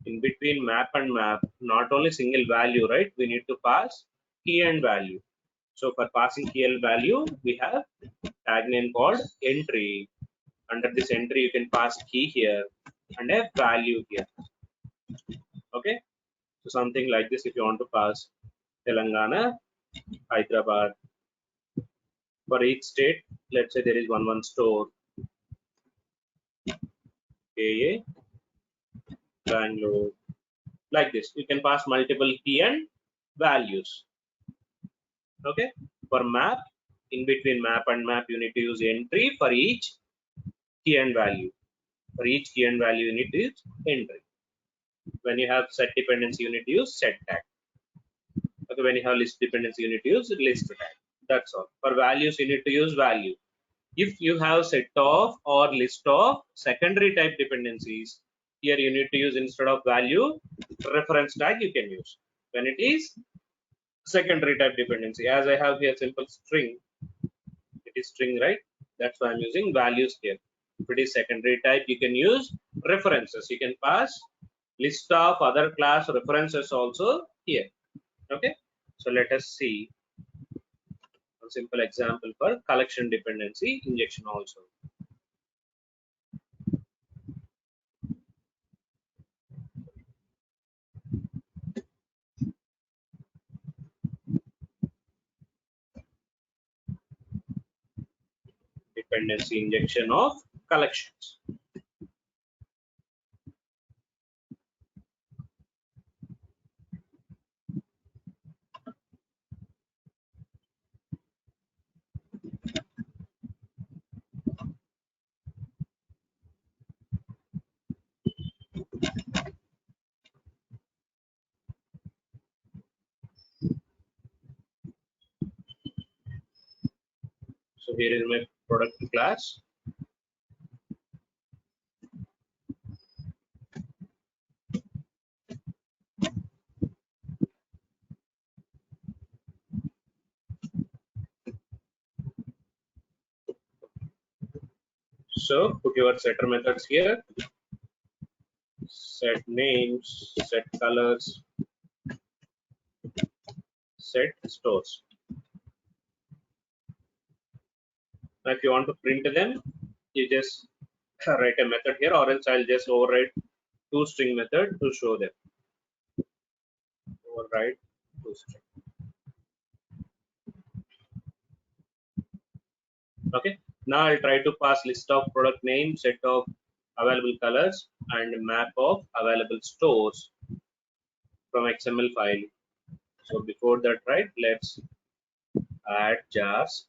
In between map and map, not only single value, right? We need to pass key and value. So for passing key and value, we have tag name called entry. Under this entry, you can pass key here and a value here. Okay. So something like this, if you want to pass Telangana, Hyderabad. For each state, let's say there is one store. AA, Bangalore. Like this, you can pass multiple key and values. Okay. For map, in between map and map, you need to use entry for each key and value. For each key and value, you need to use entry. When you have set dependency, you need to use set tag. Okay. When you have list dependency, you need to use list tag. That's all. For values, you need to use value. If you have set of or list of secondary type dependencies, here you need to use instead of value reference tag you can use. When it is secondary type dependency, as I have here simple string, it is string, right? That's why I'm using values here. If it is secondary type, you can use references. You can pass list of other class references also here. Okay. So let us see a simple example for collection dependency injection also. Dependency injection of collections. So here is my product class. So put your setter methods here. Set names, set colors, set stores. Now if you want to print them, you just write a method here, or else I'll just override toString method to show them. Override toString. Okay. Now I'll try to pass list of product name, set of available colors, and map of available stores from XML file. So before that, right, let's add jars.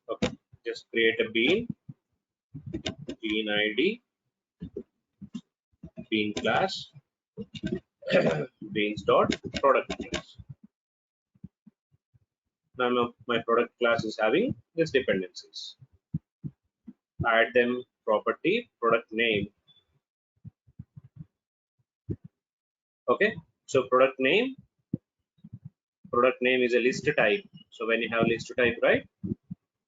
Okay, just create a bean ID, bean class, beans dot product class. Now my product class is having these dependencies. Add them property product name. Okay, so product name is a list type. So when you have list type, right,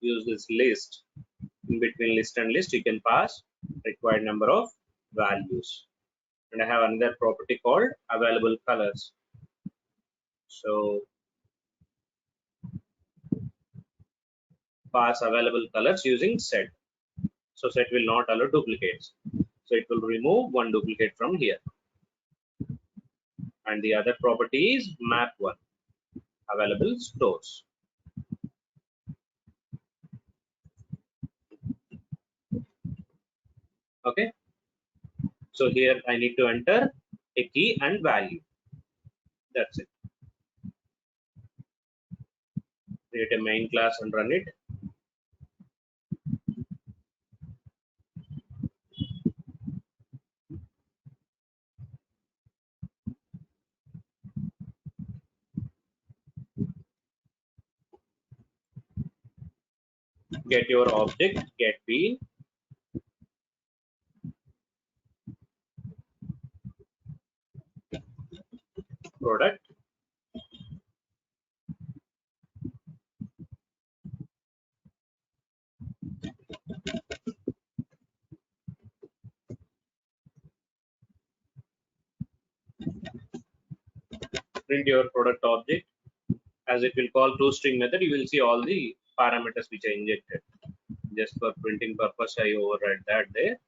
use this list. In between list and list, you can pass required number of values. And I have another property called available colors. So pass available colors using set. So set will not allow duplicates. So it will remove one duplicate from here. And the other property is map one, available stores. Okay. So here I need to enter a key and value. That's it. Create a main class and run it. Get your object, get bean, product, print your product object. As it will call toString method, you will see all the parameters which are injected. Just for printing purpose, I override that there.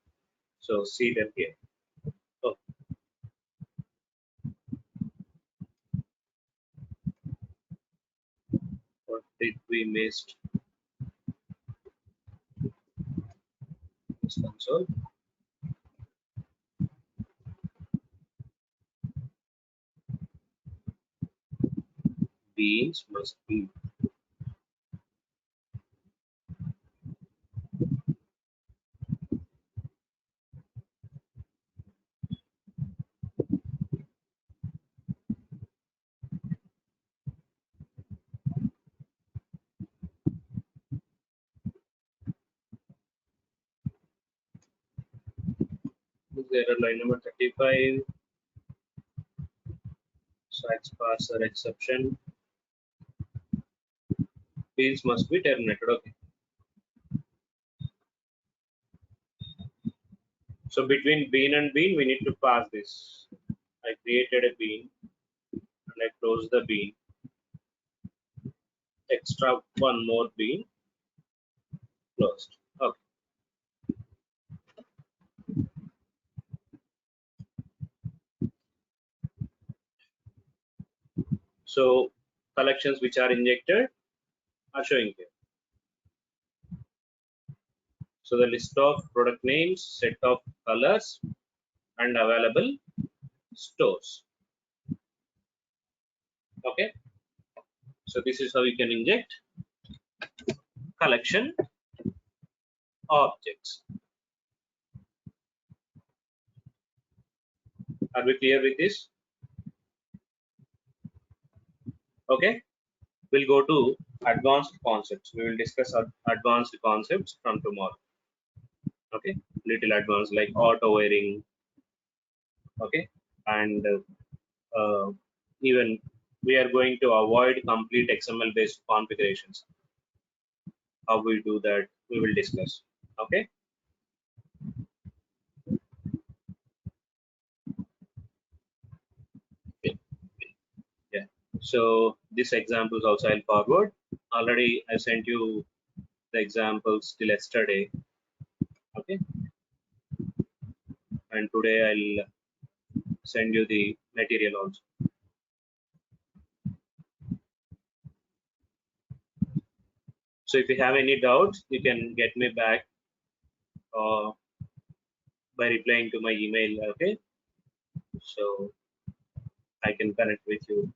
So see them here. Oh. What did we miss? This console. Beans must be error line number 35. Sites parser exception. Beans must be terminated. Okay. So between bean and bean, we need to pass this. I created a bean and I close the bean. Extra one more bean, closed. Okay. So collections which are injected are showing here. So the list of product names, set of colors, and available stores. Okay. So this is how you can inject collection objects. Are we clear with this? Okay. We'll go to advanced concepts. We will discuss advanced concepts from tomorrow. Okay. Little advanced like auto wearing. Okay. and even we are going to avoid complete XML based configurations. How we do that, we will discuss. Okay. Yeah. So this examples also I'll forward. Already I sent you the examples till yesterday. Okay. And today I'll send you the material also. So if you have any doubts, you can get me back uh, by replying to my email. Okay. So I can connect with you.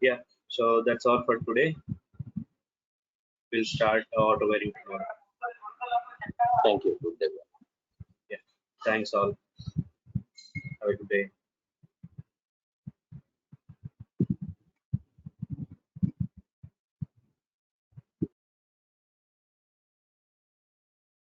Yeah. So that's all for today. We'll start auto wearing tomorrow. Thank you. Good day. Yeah. Thanks all. Have a good day.